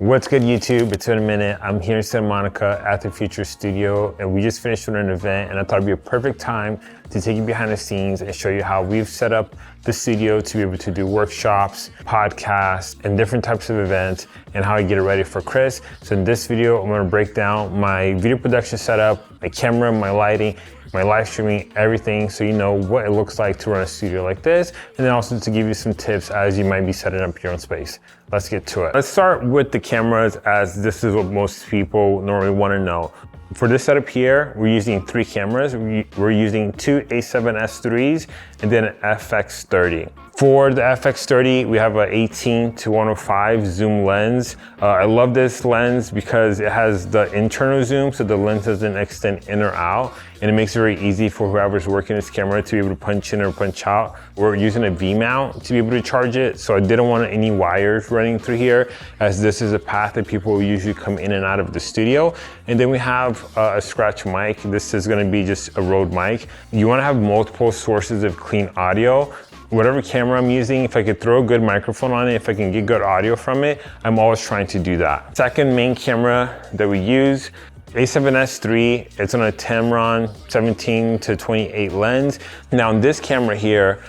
What's good, YouTube? It's been a minute. I'm here in Santa Monica at the Futur studio, and we just finished with an event, and I thought it'd be a perfect time to take you behind the scenes and show you how we've set up the studio to be able to do workshops, podcasts, and different types of events, and how I get it ready for Chris. So in this video, I'm gonna break down my video production setup, my camera, my lighting, my live streaming, everything, so you know what it looks like to run a studio like this, and then also to give you some tips as you might be setting up your own space. Let's get to it. Let's start with the cameras, as this is what most people normally want to know. For this setup here, we're using 3 cameras. We're using 2 A7S IIIs and then an FX30. For the FX30, we have an 18-105 zoom lens. I love this lens because it has the internal zoom, so the lens doesn't extend in or out, and it makes it very easy for whoever's working this camera to be able to punch in or punch out. We're using a V-mount to be able to charge it, so I didn't want any wires running through here, as this is a path that people will usually come in and out of the studio. And then we have a scratch mic. This is gonna be just a Rode mic. You wanna have multiple sources of clean audio. Whatever camera I'm using, if I could throw a good microphone on it, if I can get good audio from it, I'm always trying to do that. Second main camera that we use, A7S III, it's on a Tamron 17-28 lens. Now this camera here,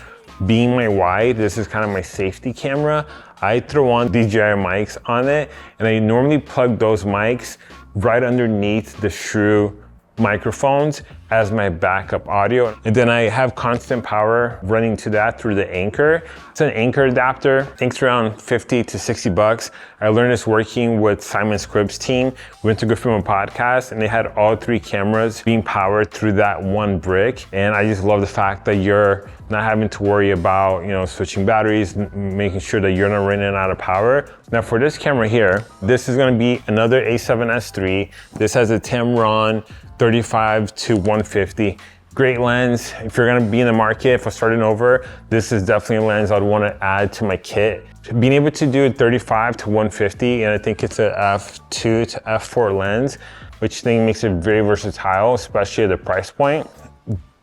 being my wide, this is kind of my safety camera. I throw on DJI mics on it, and I normally plug those mics right underneath the Shure microphones as my backup audio. And then I have constant power running to that through the Anchor. It's an Anchor adapter. I think it's around 50 to 60 bucks. I learned this working with Simon Scribb's team. We went to go film a podcast, and they had all 3 cameras being powered through that one brick. And I just love the fact that you're not having to worry about, switching batteries, making sure that you're not running out of power. Now for this camera here, this is gonna be another A7S III. This has a Tamron 35-150. Great lens. If you're gonna be in the market for starting over, this is definitely a lens I'd wanna add to my kit. Being able to do a 35-150, and I think it's a f2 to f4 lens, which I think makes it very versatile, especially at the price point.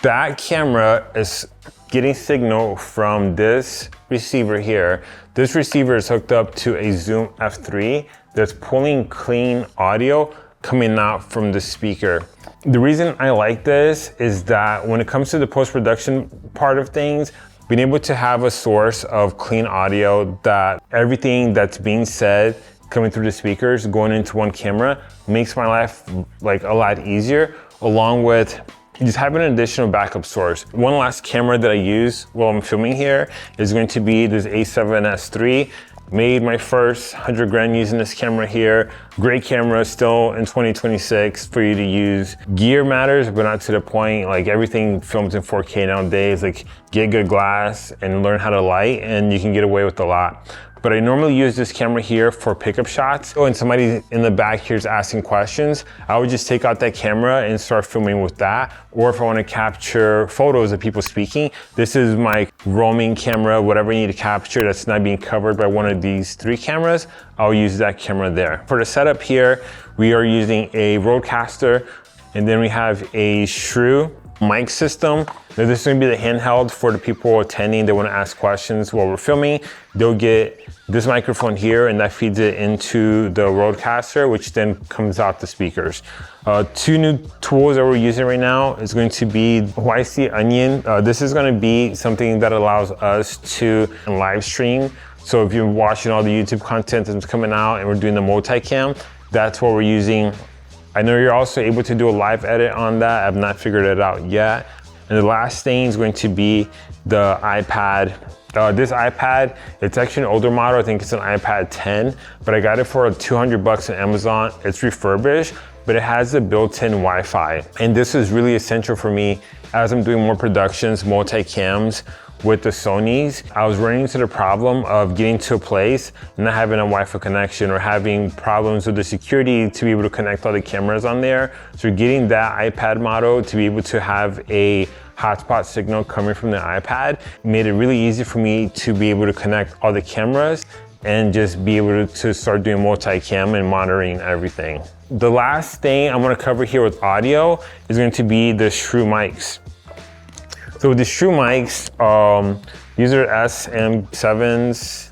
That camera is getting signal from this receiver here. This receiver is hooked up to a Zoom F3 that's pulling clean audio coming out from the speaker. The reason I like this is that when it comes to the post-production part of things, being able to have a source of clean audio, that everything that's being said coming through the speakers going into one camera makes my life like a lot easier, along with just having an additional backup source. One last camera that I use while I'm filming here is going to be this A7S III. Made my first 100 grand using this camera here. Great camera, still in 2026 for you to use. Gear matters, but not to the point, like everything films in 4K nowadays. Like, get good glass and learn how to light, and you can get away with a lot. But I normally use this camera here for pickup shots. When somebody in the back here is asking questions, I would just take out that camera and start filming with that. Or if I want to capture photos of people speaking, this is my roaming camera. Whatever you need to capture that's not being covered by one of these 3 cameras, I'll use that camera there. For the setup here, we are using a Rodecaster, and then we have a Shure mic system. Now this is gonna be the handheld for the people attending that wanna ask questions while we're filming. They'll get this microphone here, and that feeds it into the Rodecaster, which then comes out the speakers. 2 new tools that we're using right now is going to be YC Onion. This is gonna be something that allows us to live stream. So if you're watching all the YouTube content that's coming out and we're doing the multicam, that's what we're using. I know you're also able to do a live edit on that. I've not figured it out yet. And the last thing is going to be the iPad. This iPad, it's actually an older model. I think it's an iPad 10, but I got it for 200 bucks on Amazon. It's refurbished, but it has a built-in Wi-Fi. And this is really essential for me as I'm doing more productions, multi-cams with the Sonys. I was running into the problem of getting to a place and not having a Wi-Fi connection, or having problems with the security to be able to connect all the cameras on there. So getting that iPad model to be able to have a hotspot signal coming from the iPad made it really easy for me to be able to connect all the cameras and just be able to start doing multicam and monitoring everything. The last thing I'm gonna cover here with audio is going to be the Shure mics. So with the Shure mics, these are SM7s,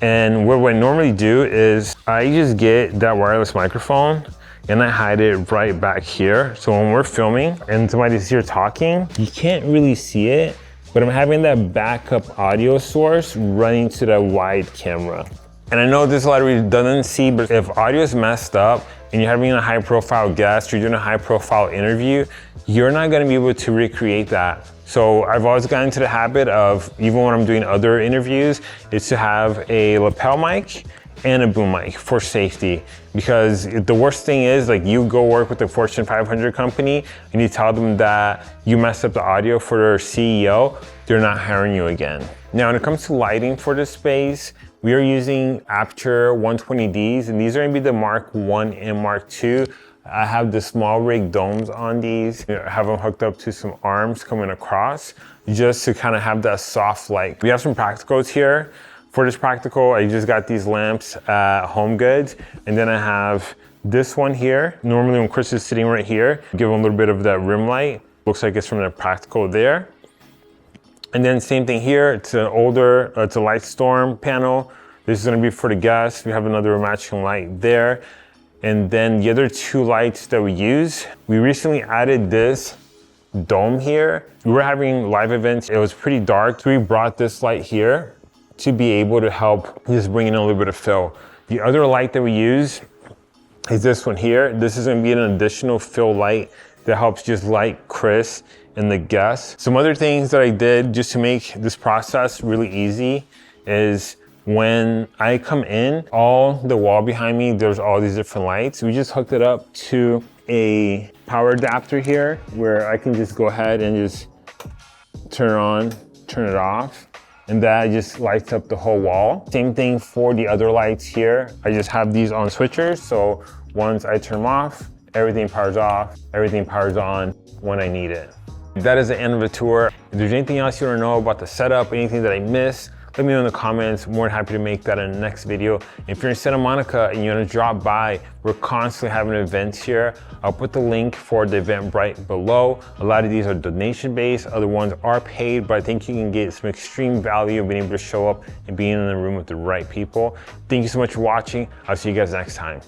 And what I normally do is I just get that wireless microphone and I hide it right back here. So when we're filming and somebody's here talking, you can't really see it, but I'm having that backup audio source running to the wide camera. And I know there's a lot of redundancy, but if audio is messed up and you're having a high profile guest, you're doing a high profile interview, you're not gonna be able to recreate that. So I've always gotten into the habit of, even when I'm doing other interviews, is to have a lapel mic and a boom mic for safety. Because the worst thing is, like, you go work with a Fortune 500 company and you tell them that you messed up the audio for their CEO, they're not hiring you again. Now, when it comes to lighting for this space, we are using Aputure 120Ds, and these are gonna be the Mark 1 and Mark 2. I have the small rig domes on these. I have them hooked up to some arms coming across just to kind of have that soft light. We have some practicals here. For this practical, I just got these lamps at Home Goods, and then I have this one here. Normally when Chris is sitting right here, give him a little bit of that rim light. Looks like it's from the practical there. And then same thing here, it's an older, it's a Lightstorm panel. This is gonna be for the guests. We have another matching light there. And then the other two lights that we use, we recently added this dome here. We were having live events, it was pretty dark. So we brought this light here to be able to help just bring in a little bit of fill. The other light that we use is this one here. This is gonna be an additional fill light that helps just light Chris and the guests. Some other things that I did just to make this process really easy is when I come in, all the wall behind me, there's all these different lights. We just hooked it up to a power adapter here where I can just go ahead and just turn it on, turn it off, and that just lights up the whole wall. Same thing for the other lights here. I just have these on switchers, so once I turn them off, everything powers off, everything powers on when I need it. That is the end of the tour. If there's anything else you want to know about the setup, anything that I missed, let me know in the comments. More than happy to make that in the next video. If you're in Santa Monica and you want to drop by, we're constantly having events here. I'll put the link for the Eventbrite below. A lot of these are donation based, other ones are paid, but I think you can get some extreme value of being able to show up and being in the room with the right people. Thank you so much for watching. I'll see you guys next time.